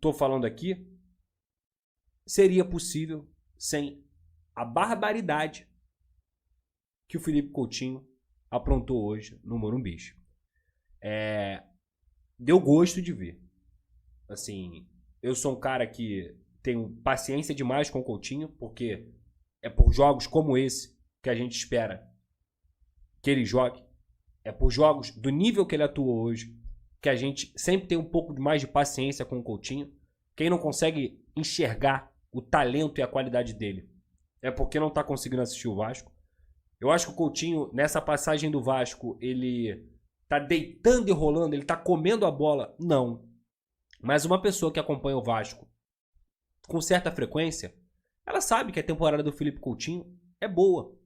estou falando aqui seria possível sem a barbaridade que o Felipe Coutinho aprontou hoje no Morumbi. Deu gosto de ver. Assim, eu sou um cara que tenho paciência demais com o Coutinho, porque é por jogos como esse que a gente espera que ele jogue. É por jogos do nível que ele atuou hoje que a gente sempre tem um pouco mais de paciência com o Coutinho. Quem não consegue enxergar o talento e a qualidade dele é porque não está conseguindo assistir o Vasco. Eu acho que o Coutinho, nessa passagem do Vasco, ele tá deitando e rolando, ele tá comendo a bola. Não. Mas uma pessoa que acompanha o Vasco com certa frequência, ela sabe que a temporada do Felipe Coutinho é boa.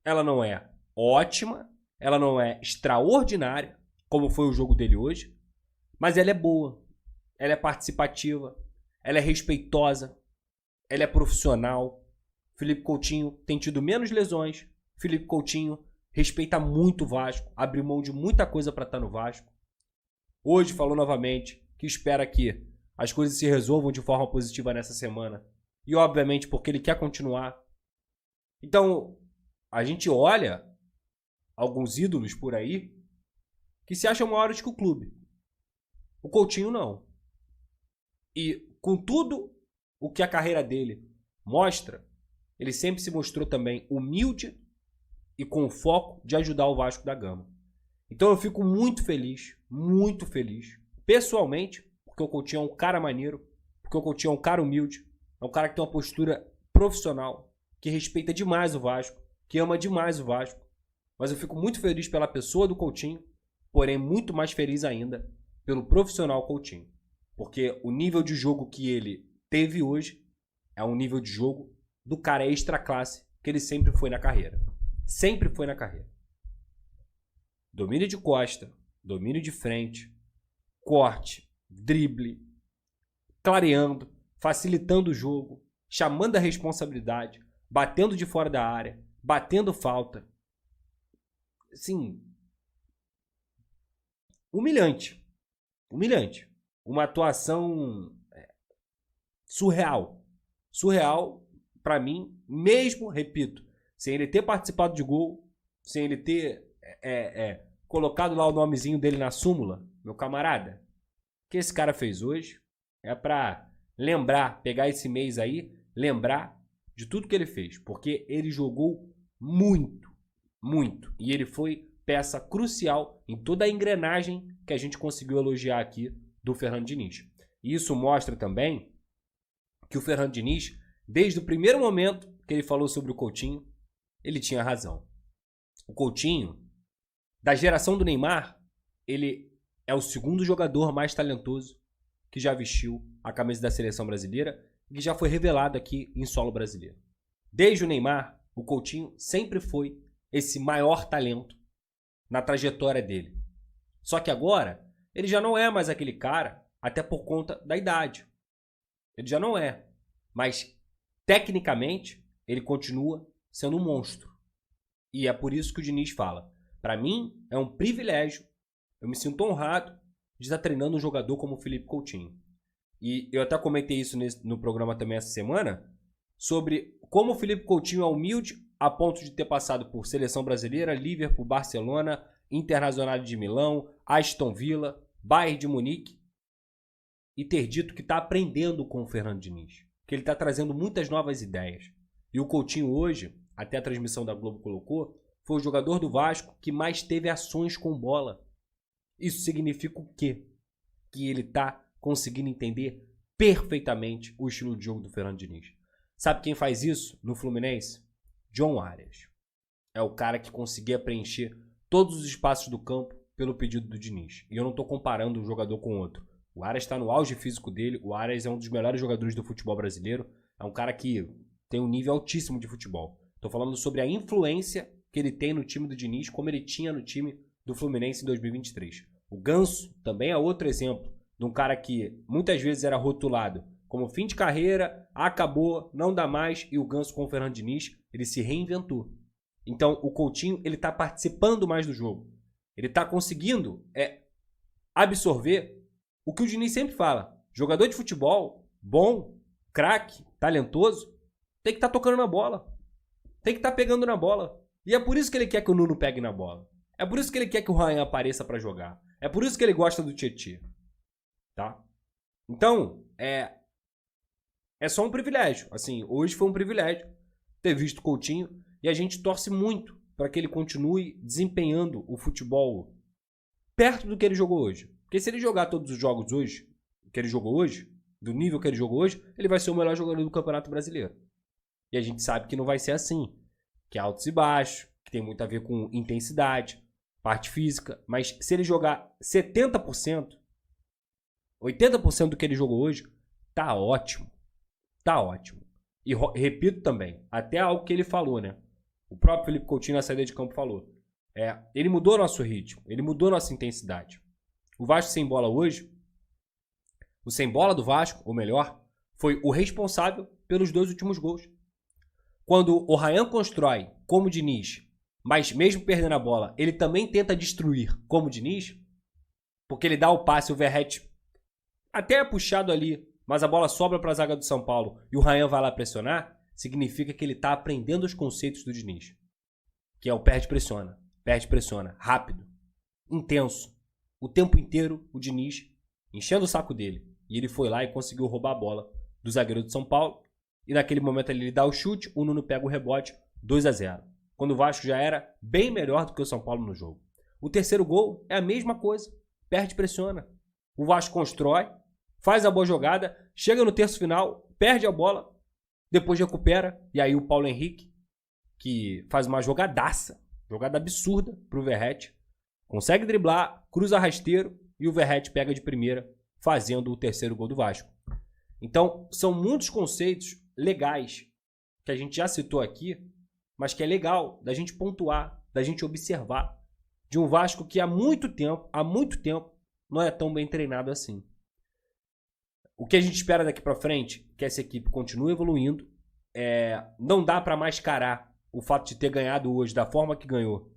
Ela não é ótima, ela não é extraordinária, como foi o jogo dele hoje, mas ela é boa, ela é participativa, ela é respeitosa, ela é profissional. Felipe Coutinho tem tido menos lesões. Felipe Coutinho respeita muito o Vasco, abriu mão de muita coisa para estar no Vasco. Hoje falou novamente que espera que as coisas se resolvam de forma positiva nessa semana. E obviamente porque ele quer continuar. Então, a gente olha alguns ídolos por aí que se acham maiores que o clube. O Coutinho não. E com tudo o que a carreira dele mostra, ele sempre se mostrou também humilde e com o foco de ajudar o Vasco da Gama. Então eu fico muito feliz, pessoalmente, porque o Coutinho é um cara maneiro, porque o Coutinho é um cara humilde, é um cara que tem uma postura profissional, que respeita demais o Vasco, que ama demais o Vasco. Mas eu fico muito feliz pela pessoa do Coutinho, porém muito mais feliz ainda pelo profissional Coutinho. Porque o nível de jogo que ele teve hoje é um nível de jogo do cara extra classe que ele sempre foi na carreira. Sempre foi na carreira. Domínio de costa, domínio de frente, corte, drible, clareando, facilitando o jogo, chamando a responsabilidade, batendo de fora da área, batendo falta. Assim, humilhante. Humilhante. Uma atuação surreal. Surreal pra mim, mesmo, repito, sem ele ter participado de gol, sem ele ter colocado lá o nomezinho dele na súmula, meu camarada, o que esse cara fez hoje é pra lembrar, pegar esse mês aí, lembrar de tudo que ele fez, porque ele jogou muito, muito, e ele foi peça crucial em toda a engrenagem que a gente conseguiu elogiar aqui do Fernando Diniz. E isso mostra também que o Fernando Diniz, desde o primeiro momento que ele falou sobre o Coutinho, ele tinha razão. O Coutinho, da geração do Neymar, ele é o segundo jogador mais talentoso que já vestiu a camisa da seleção brasileira e que já foi revelado aqui em solo brasileiro. Desde o Neymar, o Coutinho sempre foi esse maior talento na trajetória dele. Só que agora, ele já não é mais aquele cara, até por conta da idade. Ele já não é. Mas, tecnicamente, ele continua sendo um monstro. E é por isso que o Diniz fala: para mim, é um privilégio, eu me sinto honrado de estar treinando um jogador como o Felipe Coutinho. E eu até comentei isso no programa também essa semana, sobre como o Felipe Coutinho é humilde a ponto de ter passado por Seleção Brasileira, Liverpool, Barcelona, Internacional de Milão, Aston Villa, Bayern de Munique, e ter dito que está aprendendo com o Fernando Diniz, que ele está trazendo muitas novas ideias. E o Coutinho hoje, até a transmissão da Globo colocou, foi o jogador do Vasco que mais teve ações com bola. Isso significa o quê? Que ele está conseguindo entender perfeitamente o estilo de jogo do Fernando Diniz. Sabe quem faz isso no Fluminense? John Arias. É o cara que conseguia preencher todos os espaços do campo pelo pedido do Diniz. E eu não estou comparando um jogador com outro. O Arias está no auge físico dele. O Arias é um dos melhores jogadores do futebol brasileiro. É um cara que tem um nível altíssimo de futebol. Estou falando sobre a influência que ele tem no time do Diniz, como ele tinha no time do Fluminense em 2023. O Ganso também é outro exemplo de um cara que muitas vezes era rotulado como fim de carreira, acabou, não dá mais, e o Ganso com o Fernando Diniz, ele se reinventou. Então o Coutinho, ele está participando mais do jogo. Ele está conseguindo absorver o que o Diniz sempre fala: Jogador de futebol, bom, craque, talentoso, tem que estar tocando na bola. Tem que estar pegando na bola. E é por isso que ele quer que o Nuno pegue na bola. É por isso que ele quer que o Ryan apareça para jogar. É por isso que ele gosta do Tietê. Tá? Então, é só um privilégio. Assim, hoje foi um privilégio ter visto o Coutinho e a gente torce muito para que ele continue desempenhando o futebol perto do que ele jogou hoje. Porque se ele jogar todos os jogos hoje, que ele jogou hoje, do nível que ele jogou hoje, ele vai ser o melhor jogador do Campeonato Brasileiro. E a gente sabe que não vai ser assim. Que é altos e baixos, que tem muito a ver com intensidade, parte física. Mas se ele jogar 70%, 80% do que ele jogou hoje, tá ótimo. Tá ótimo. E repito também, até algo que ele falou, né? O próprio Felipe Coutinho na saída de campo falou. Ele mudou nosso ritmo, ele mudou nossa intensidade. O Vasco sem bola hoje, o sem bola do Vasco, ou melhor, foi o responsável pelos 2 últimos gols. Quando o Ryan constrói como o Diniz, mas mesmo perdendo a bola, ele também tenta destruir como o Diniz, porque ele dá o passe, o Verratti até é puxado ali, mas a bola sobra para a zaga do São Paulo e o Ryan vai lá pressionar, significa que ele está aprendendo os conceitos do Diniz. Que é o perde-pressiona, rápido, intenso. O tempo inteiro o Diniz enchendo o saco dele. E ele foi lá e conseguiu roubar a bola do zagueiro do São Paulo. E naquele momento ele dá o chute, o Nuno pega o rebote, 2-0. Quando o Vasco já era bem melhor do que o São Paulo no jogo. O terceiro gol é a mesma coisa, perde-pressiona. O Vasco constrói, faz a boa jogada, chega no terço final, perde a bola, depois recupera, e aí o Paulo Henrique, que faz uma jogadaça, jogada absurda pro Verratti, consegue driblar, cruza rasteiro, e o Verratti pega de primeira, fazendo o terceiro gol do Vasco. Então, são muitos conceitos legais, que a gente já citou aqui, mas que é legal da gente pontuar, da gente observar, de um Vasco que há muito tempo, não é tão bem treinado assim. O que a gente espera daqui para frente, que essa equipe continue evoluindo, não dá para mascarar o fato de ter ganhado hoje da forma que ganhou,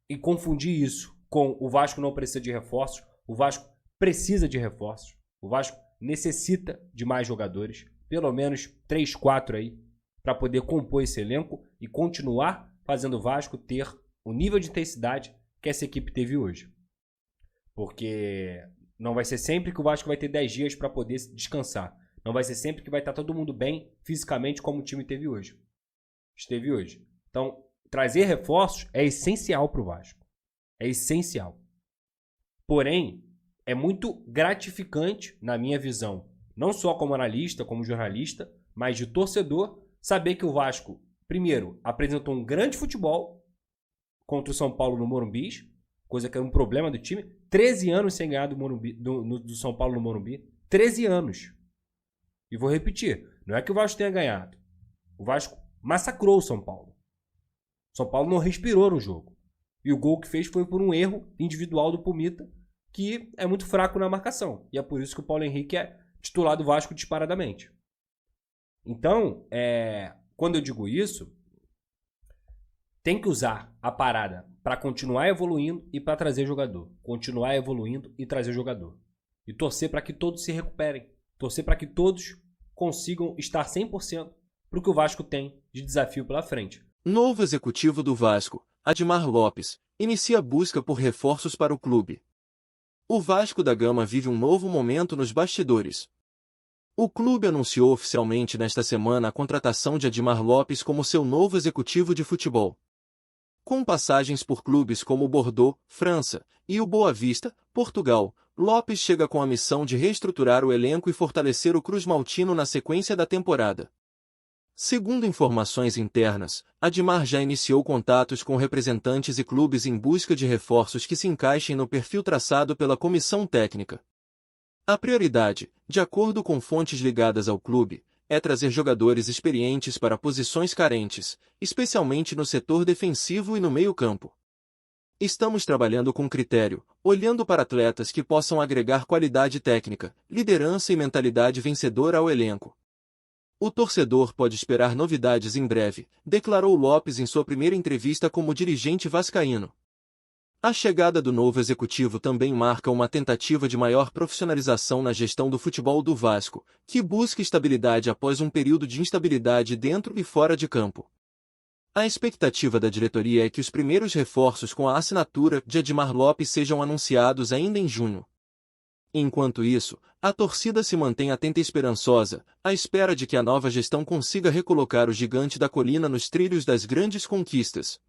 e confundir isso com o Vasco não precisa de reforços. O Vasco precisa de reforços. O Vasco necessita de mais jogadores, pelo menos 3, 4 aí, para poder compor esse elenco e continuar fazendo o Vasco ter o nível de intensidade que essa equipe teve hoje. Porque não vai ser sempre que o Vasco vai ter 10 dias para poder descansar. Não vai ser sempre que vai estar todo mundo bem fisicamente como o time esteve hoje. Então, trazer reforços é essencial para o Vasco. É essencial. Porém, é muito gratificante, na minha visão, não só como analista, como jornalista, mas de torcedor, saber que o Vasco, primeiro, apresentou um grande futebol contra o São Paulo no Morumbi, coisa que era um problema do time. 13 anos sem ganhar do São Paulo no Morumbi. 13 anos. E vou repetir, não é que o Vasco tenha ganhado. O Vasco massacrou o São Paulo. O São Paulo não respirou no jogo. E o gol que fez foi por um erro individual do Pumita, que é muito fraco na marcação. E é por isso que o Paulo Henrique é titular do Vasco disparadamente. Então, quando eu digo isso, tem que usar a parada para continuar evoluindo e para trazer jogador. Continuar evoluindo e trazer jogador. E torcer para que todos se recuperem. Torcer para que todos consigam estar 100% para o que o Vasco tem de desafio pela frente. Novo executivo do Vasco, Admar Lopes, inicia a busca por reforços para o clube. O Vasco da Gama vive um novo momento nos bastidores. O clube anunciou oficialmente nesta semana a contratação de Admar Lopes como seu novo executivo de futebol. Com passagens por clubes como Bordeaux, França, e o Boa Vista, Portugal, Lopes chega com a missão de reestruturar o elenco e fortalecer o Cruz-Maltino na sequência da temporada. Segundo informações internas, Admar já iniciou contatos com representantes e clubes em busca de reforços que se encaixem no perfil traçado pela comissão técnica. A prioridade, de acordo com fontes ligadas ao clube, é trazer jogadores experientes para posições carentes, especialmente no setor defensivo e no meio-campo. Estamos trabalhando com critério, olhando para atletas que possam agregar qualidade técnica, liderança e mentalidade vencedora ao elenco. O torcedor pode esperar novidades em breve, declarou Lopes em sua primeira entrevista como dirigente vascaíno. A chegada do novo executivo também marca uma tentativa de maior profissionalização na gestão do futebol do Vasco, que busca estabilidade após um período de instabilidade dentro e fora de campo. A expectativa da diretoria é que os primeiros reforços com a assinatura de Edmar Lopes sejam anunciados ainda em junho. Enquanto isso, a torcida se mantém atenta e esperançosa, à espera de que a nova gestão consiga recolocar o gigante da colina nos trilhos das grandes conquistas.